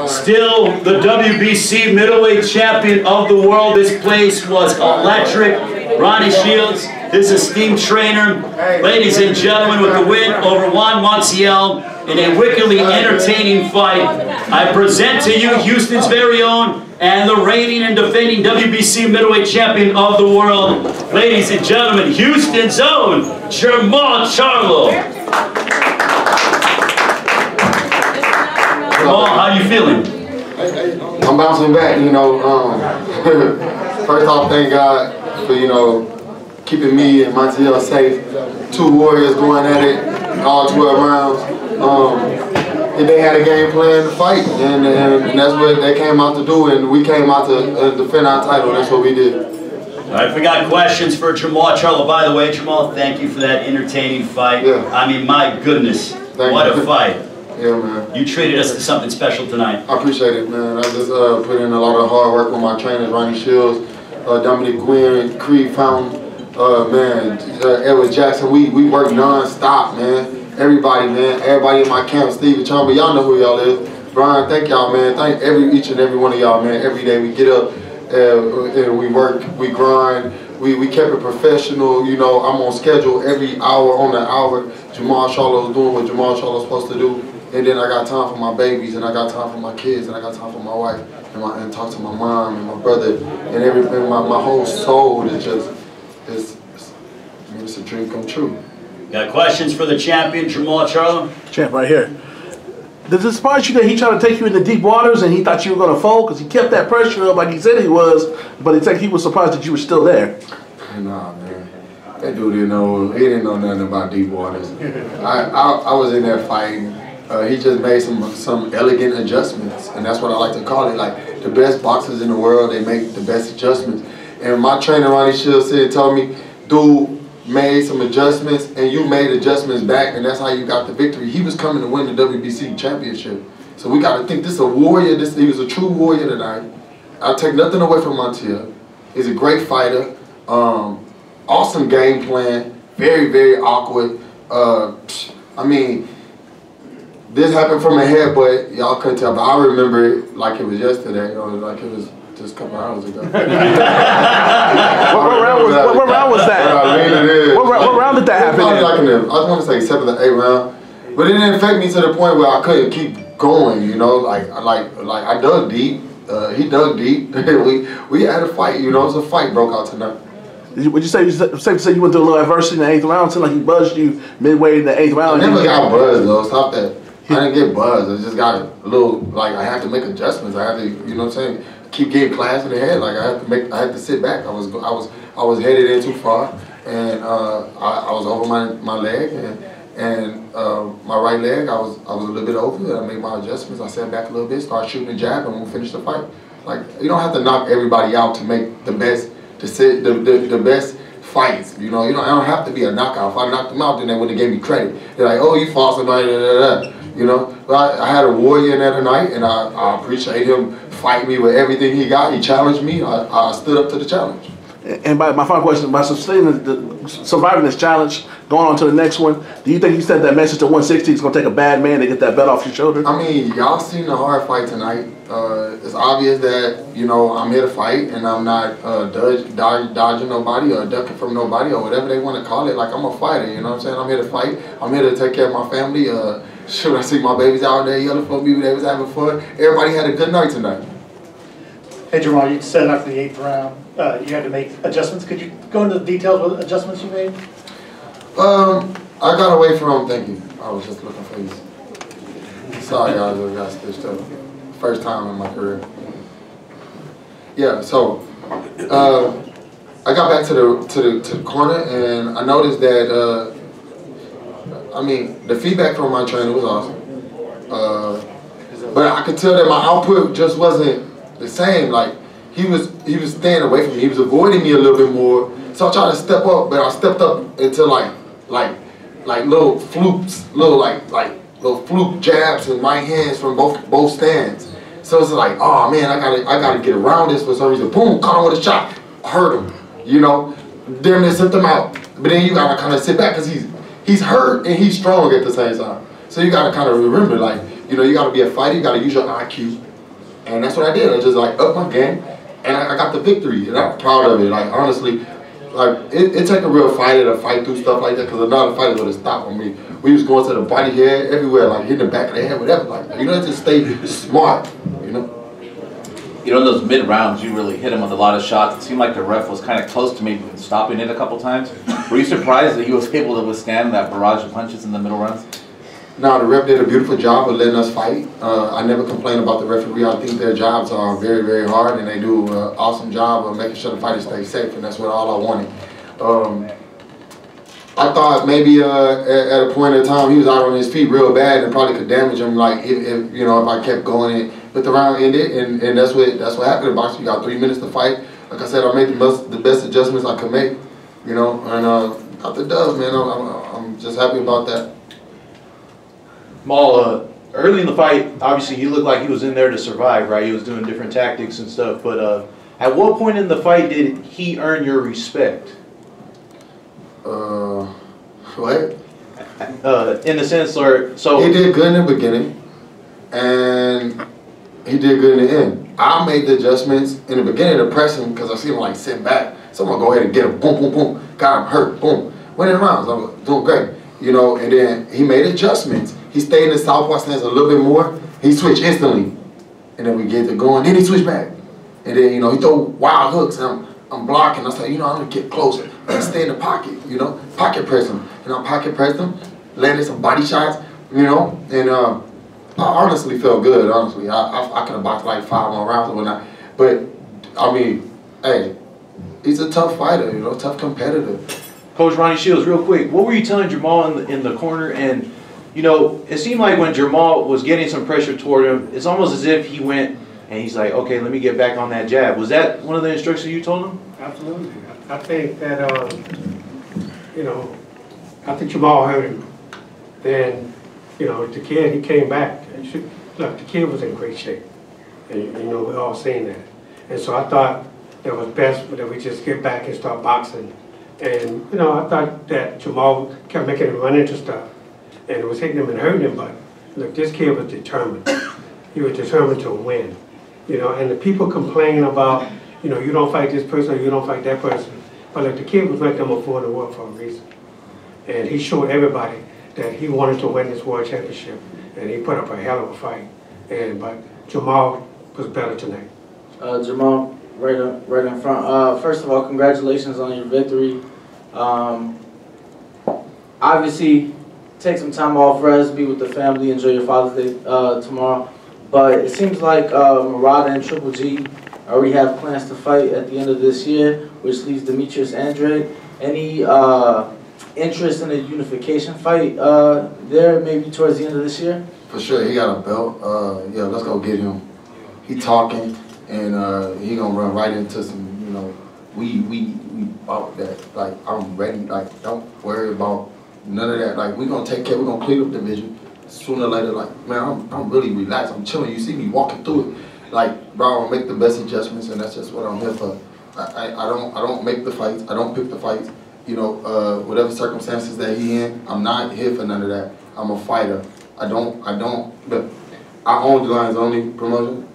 Still the WBC middleweight champion of the world. This place was electric. Ronnie Shields, his esteemed trainer. Ladies and gentlemen, with the win over Juan Montiel in a wickedly entertaining fight, I present to you Houston's very own and the reigning and defending WBC middleweight champion of the world. Ladies and gentlemen, Houston's own Jermall Charlo. Jermall, how you feeling? I'm bouncing back, you know. First off, thank God for, you know, keeping me and Montiel safe. Two warriors going at it, all 12 rounds. They had a game plan to fight, and that's what they came out to do, and we came out to defend our title. That's what we did. All right, we got questions for Jermall Charlo. By the way, Jermall, thank you for that entertaining fight. Yeah. I mean, my goodness, what a fight. Yeah, man. You treated us to something special tonight. I appreciate it, man. I just put in a lot of hard work with my trainers, Ronnie Shields, Dominic Gwynn, Creed Fountain, man, Edward Jackson. We work non-stop, man. Everybody, man. Everybody in my camp, Steve Chamba, y'all know who y'all is. Brian, thank y'all, man. Thank each and every one of y'all, man. Every day we get up and we work, we grind. We kept it professional, you know. I'm on schedule every hour on the hour. Jermall Charlo is doing what Jermall Charlo is supposed to do. And then I got time for my babies, and I got time for my kids, and I got time for my wife, and talk to my mom and my brother, and everything. My whole soul is just, it's a dream come true. Got questions for the champion, Jermall Charlo? Champ, right here. Does it surprise you that he tried to take you into deep waters and he thought you were going to fold? Because he kept that pressure up like he said he was, but it's like he was surprised that you were still there. Nah, man. That dude didn't know nothing about deep waters. I was in there fighting. He just made some elegant adjustments, and that's what I like to call it. Like, the best boxers in the world, they make the best adjustments. And my trainer, Ronnie Shields, told me, dude, made some adjustments, and you made adjustments back, and that's how you got the victory. He was coming to win the WBC championship. So we got to think, this is a warrior. He was a true warrior tonight. I take nothing away from Montiel. He's a great fighter. Awesome game plan. Very, very awkward. I mean, this happened from my head, but y'all couldn't tell. But I remember it like it was yesterday, or like it was just a couple hours ago. What round was that? What round did that happen? Probably like in the, I want to say 7th or 8th round, but it didn't affect me to the point where I couldn't keep going. You know, like I dug deep. He dug deep. we had a fight. You know, it was a fight broke out tonight. Would you say safe to say you went through a little adversity in the 8th round? It seemed like he buzzed you midway in the 8th round. I never got buzzed though. Stop that. I didn't get buzzed. I just got a little, like, I had to make adjustments. I had to, you know what I'm saying, keep getting class in the head. Like, I had to sit back. I was headed in too far, and I was over my leg, and my right leg, I was a little bit over it. I made my adjustments. I sat back a little bit, started shooting a jab, and we'll finish the fight. Like, you don't have to knock everybody out to make the best, the best fights. You know, I don't have to be a knockout. If I knocked them out, then they would have gave me credit. They're like, oh, you fought somebody, you know. But I had a warrior in there tonight, and I appreciate him fighting me with everything he got. He challenged me. I stood up to the challenge. And my final question, by surviving this challenge, going on to the next one, do you think you sent that message to 160? It's going to take a bad man to get that belt off your shoulder? I mean, y'all seen the hard fight tonight. It's obvious that, you know, I'm here to fight, and I'm not dodging nobody or ducking from nobody or whatever they want to call it. Like, I'm a fighter, you know what I'm saying? I'm here to fight. I'm here to take care of my family. Should I see my babies out there yelling for me? They was having fun. Everybody had a good night tonight. Hey, Jermall, you said after the 8th round, you had to make adjustments. Could you go into the details of the adjustments you made? I got away from thinking. I was just looking for these. Sorry, guys, I got stitched up. First time in my career. Yeah, so I got back to the corner, and I noticed that I mean, the feedback from my trainer was awesome. But I could tell that my output just wasn't the same. Like, he was staying away from me. He was avoiding me a little bit more. So I tried to step up, but I stepped up into like little flukes, little fluke jabs and right hands from both stands. So it's like, oh man, I gotta get around this for some reason. Boom, caught him with a shot, hurt him. You know, damn near sent him out. But then you gotta kind of sit back because he's hurt and he's strong at the same time. So you gotta kind of remember, like, you You know, you got to be a fighter. You got to use your IQ, and that's what I did. I just like up my game, and I got the victory, and I'm proud of it. Like honestly, like it take a real fighter to fight through stuff like that, because another fighter would have stopped on me. We was going to the body, head, everywhere, like hitting the back of the head, whatever. Like you know, just stay smart. You know. You know, in those mid rounds, you really hit him with a lot of shots. It seemed like the ref was kind of close to maybe stopping it a couple times. Were you surprised that he was able to withstand that barrage of punches in the middle rounds? No, the ref did a beautiful job of letting us fight. I never complain about the referee. I think their jobs are very, very hard, and they do an awesome job of making sure the fighters stay safe, and that's what all I wanted. I thought maybe at a point in time he was out on his feet real bad and probably could damage him. Like if you know, if I kept going in, but the round ended, and that's what happened in boxing. You got 3 minutes to fight. Like I said, I made the best adjustments I could make. You know, and got the dub, man. I'm just happy about that. Maul, early in the fight, obviously he looked like he was in there to survive, right? He was doing different tactics and stuff. But at what point in the fight did he earn your respect? What? In the sense, or so he did good in the beginning, and he did good in the end. I made the adjustments in the beginning to press him because I see him like sitting back. Someone go ahead and get him, boom, boom, boom. Got him hurt, boom. Winning rounds, I'm doing great. You know, and then he made adjustments. He stayed in the southpaw stance a little bit more. He switched instantly, and then we get to going. Then he switched back, and then you know he throw wild hooks. And I'm blocking. I say, you know, I'm gonna get closer and stay in the pocket. You know, pocket press him. And I pocket pressed him, landed some body shots. You know, and I honestly felt good. Honestly, I could have boxed like 5 more rounds or whatnot. But I mean, hey, he's a tough fighter. You know, tough competitor. Coach Ronnie Shields, real quick, what were you telling Jermall in the corner? And you know, it seemed like when Jermall was getting some pressure toward him, it's almost as if he went and he's like, okay, let me get back on that jab. Was that one of the instructions you told him? Absolutely. I think that, you know, I think Jermall heard him. Then, you know, the kid, he came back. Look, the kid was in great shape. And, you know, we're all seeing that. And so I thought it was best that we just get back and start boxing. And, you know, I thought that Jermall kept making him run into stuff. And it was hitting him and hurting him, but look, this kid was determined. He was determined to win. You know, and the people complaining about, you know, you don't fight this person or you don't fight that person. But look, the kid was ranked number 4 in the world for a reason. And he showed everybody that he wanted to win this world championship. And he put up a hell of a fight. But Jermall was better tonight. Jermall, right in front. First of all, congratulations on your victory. Obviously, take some time off, rest, be with the family, enjoy your Father's Day tomorrow. But it seems like Murata and Triple G already have plans to fight at the end of this year, which leaves Demetrius Andrade. Any interest in a unification fight there, maybe towards the end of this year? For sure, he got a belt. Yeah, let's go get him. He talking, and he gonna run right into some. You know, we bought that. Like I'm ready. Like don't worry about none of that. Like we gonna take care. We gonna clean up the division. Sooner or later, like man, I'm really relaxed. I'm chilling. You see me walking through it. Like bro, I'll make the best adjustments, and that's just what I'm here for. I don't make the fights. I don't pick the fights. You know, whatever circumstances that he in, I'm not here for none of that. I'm a fighter. I own the Lions Only promotion,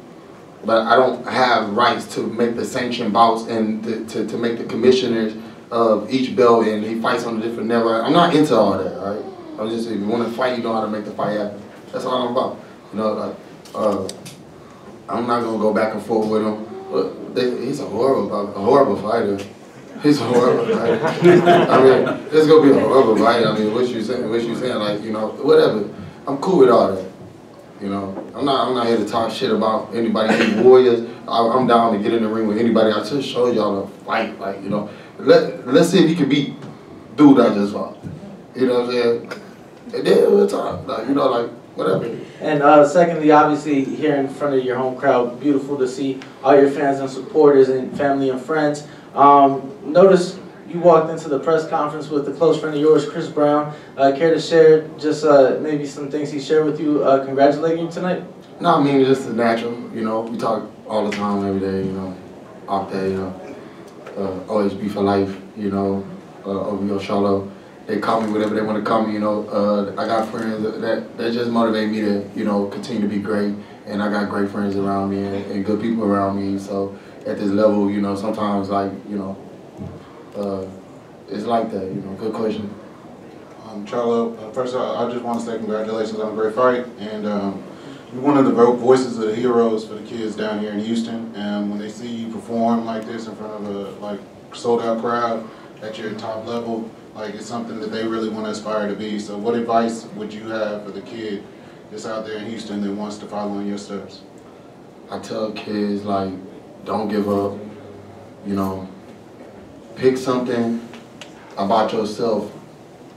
but I don't have rights to make the sanctioned bouts and to make the commissioners of each belt, and he fights on a different network. I'm not into all that, all right? I'm just, if you want to fight, you know how to make the fight happen. That's all I'm about. You know, like, I'm not going to go back and forth with him. But he's a horrible fighter. He's a horrible fighter. I mean, it's going to be a horrible fight. I mean, what you saying, like, you know, whatever. I'm cool with all that. You know, I'm not here to talk shit about anybody, any warriors. I'm down to get in the ring with anybody. I just showed y'all to fight, like, you know. Let's see if he can beat dude I just fought. You know what I'm saying? And then we'll talk, like, you know, like, whatever. And secondly, obviously, here in front of your home crowd, beautiful to see all your fans and supporters and family and friends. Notice you walked into the press conference with a close friend of yours, Chris Brown. Care to share just maybe some things he shared with you, congratulating you tonight? No, I mean, just the natural, you know, we talk all the time, every day, you know, off there, you know, always be for life, you know, Juan Montiel. they call me whatever they want to call me. You know, I got friends that just motivate me to, you know, continue to be great. And I got great friends around me and good people around me. So at this level, you know, sometimes like, you know, it's like that. You know, good question. Charlo, first of all, I just want to say congratulations on a great fight, and you're one of the voices of the heroes for the kids down here in Houston. And when they see you perform like this in front of a sold-out crowd at your top level, like it's something that they really want to aspire to be. So, what advice would you have for the kid that's out there in Houston that wants to follow in your steps? I tell kids, like, don't give up. You know, pick something about yourself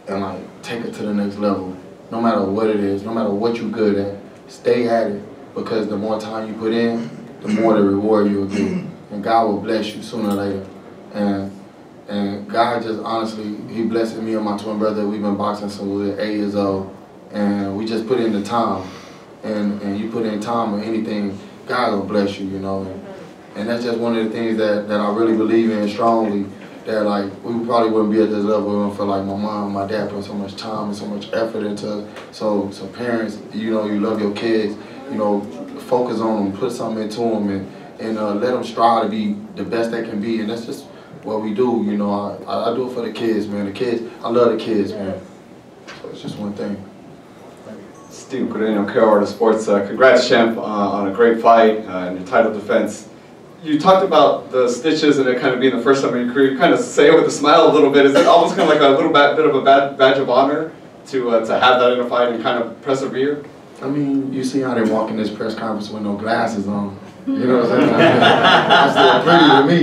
and like take it to the next level. No matter what it is, no matter what you're good at, stay at it, because the more time you put in, the more the reward you'll get. And God will bless you sooner or later. And God just honestly, He blessed me and my twin brother. We've been boxing since we were 8 years old, and we just put in the time. And you put in time or anything, God will bless you, you know. And that's just one of the things that I really believe in strongly. That like we probably wouldn't be at this level if we don't feel like my mom and my dad put so much time and so much effort into. So parents, you know, you love your kids, you know, focus on them, put something into them, and let them strive to be the best they can be. And that's just what we do, you know. I do it for the kids, man. The kids, I love the kids, man. So it's just one thing. Steve Corino, Carolina Sports. Congrats, champ, on a great fight and your title defense. You talked about the stitches and it kind of being the first time in your career. You kind of say it with a smile a little bit. Is it almost kind of like a little bit of a badge of honor to have that in a fight and kind of persevere? I mean, you see how they walk in this press conference with no glasses on. You know what I'm saying? That's still pretty to me.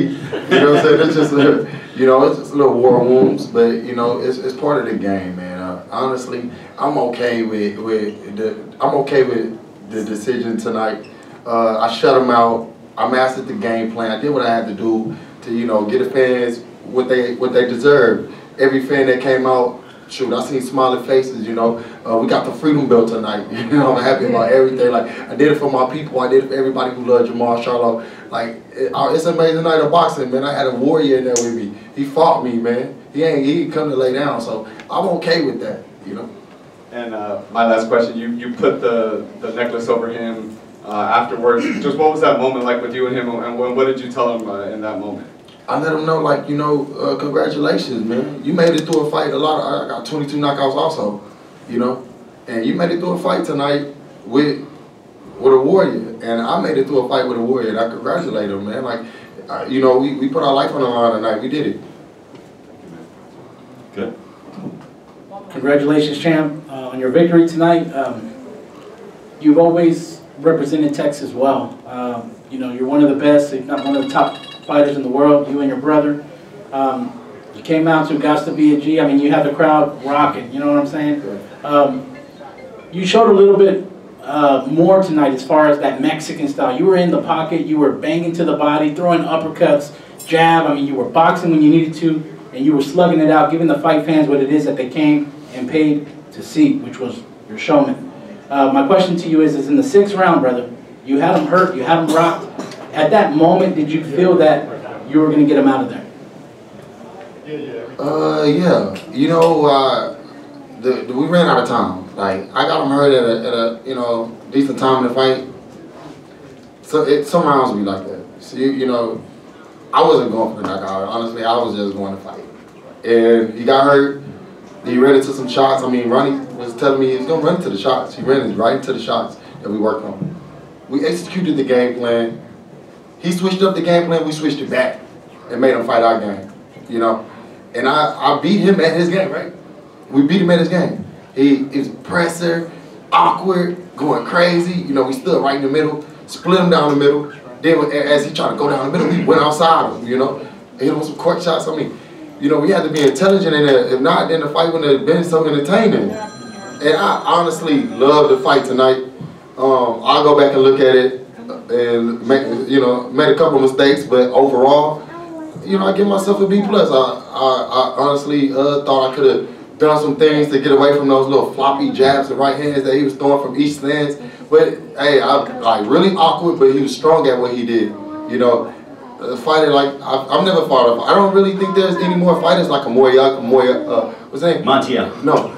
You know what I'm saying? It's just, you know, it's just little war wounds, but you know, it's part of the game, man. Honestly, I'm okay with the decision tonight. I shut them out. I mastered the game plan. I did what I had to do to, you know, get the fans what they deserve. Every fan that came out, shoot, I seen smiling faces, you know. We got the Freedom Belt tonight. You know, I'm happy about everything. Like, I did it for my people. I did it for everybody who loved Jermall Charlo. Like, it's an amazing night of boxing, man. I had a warrior in there with me. He fought me, man. He ain't come to lay down, so I'm okay with that, you know. And my last question, you put the necklace over him afterwards. Just what was that moment like with you and him, and what did you tell him in that moment? I let him know, like, you know, congratulations, man. You made it through a fight. I got 22 knockouts also, you know. And you made it through a fight tonight with a warrior. And I made it through a fight with a warrior. And I congratulate him, man. Like, you know, we put our life on the line tonight. We did it. Good. Congratulations, champ, on your victory tonight. You've always represented Texas well. You know, you're one of the best, if not one of the top fighters in the world, you and your brother. You came out to Got to Be a G. I mean, you have the crowd rocking, you know what I'm saying? You showed a little bit more tonight as far as that Mexican style. You were in the pocket, you were banging to the body, throwing uppercuts, jab. I mean, you were boxing when you needed to, and you were slugging it out, giving the fight fans what it is that they came and paid to see, which was your showman. My question to you is in the 6th round, brother, you had him hurt, you had him rocked. At that moment, did you feel that you were going to get him out of there? Yeah. You know, we ran out of time. Like, I got him hurt at a you know, decent time in the fight. So some rounds be like that. So you know, I wasn't going for the knockout. Honestly, I was just going to fight. And he got hurt. He ran into some shots. I mean, Ronnie was telling me he was going to run into the shots. He ran right into the shots that we worked on. We executed the game plan. He switched up the game plan, we switched it back and made him fight our game, you know. And I beat him at his game, right? We beat him at his game. He's presser, awkward, going crazy. You know, we stood right in the middle, split him down the middle. Then as he tried to go down the middle, we went outside him, you know. Hit him with some court shots. I mean, you know, we had to be intelligent in there. If not, then the fight wouldn't have been so entertaining. And I honestly love the fight tonight. I'll go back and look at it and made a couple of mistakes, but overall, you know, I give myself a B+. I honestly thought I could have done some things to get away from those little floppy jabs and right hands that he was throwing from each stance. But hey, I really awkward, but he was strong at what he did. You know, fighter like I've never fought. I don't really think there's any more fighters like a what's his name? Montiel. No,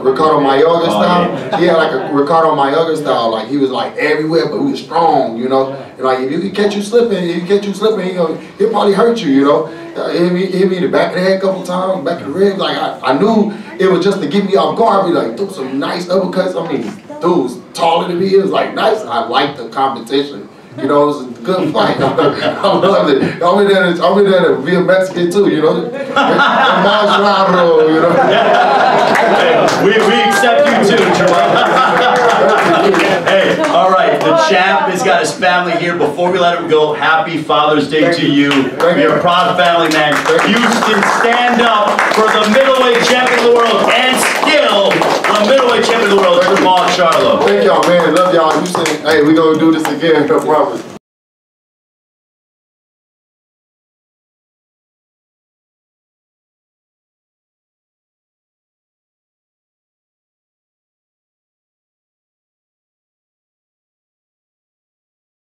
Ricardo Mayorga style. He had like a Ricardo Mayorga style. Like he was like everywhere, but he was strong, you know. And like if he catch you slipping, he'll probably hurt you, you know. Hit me in the back of the head a couple times, back of the ribs. Like I knew it was just to get me off guard. I'd be like, threw some nice uppercuts. I mean, dude was taller than me. It was like nice. I liked the competition. You know, it was a good fight. I loved it. I'll be there to be a Mexican too, you know. Jermall Charlo, you know. Hey, we accept you too, Jermall. Hey, all right, the champ has got his family here. Before we let him go, happy Father's Day to you. You're a proud family, man. Houston, stand up for the middleweight champion of the world and still the middleweight champion of the world, Jermall Charlo. Thank y'all, man. Love y'all. Houston. Hey, we gonna do this again, I promise.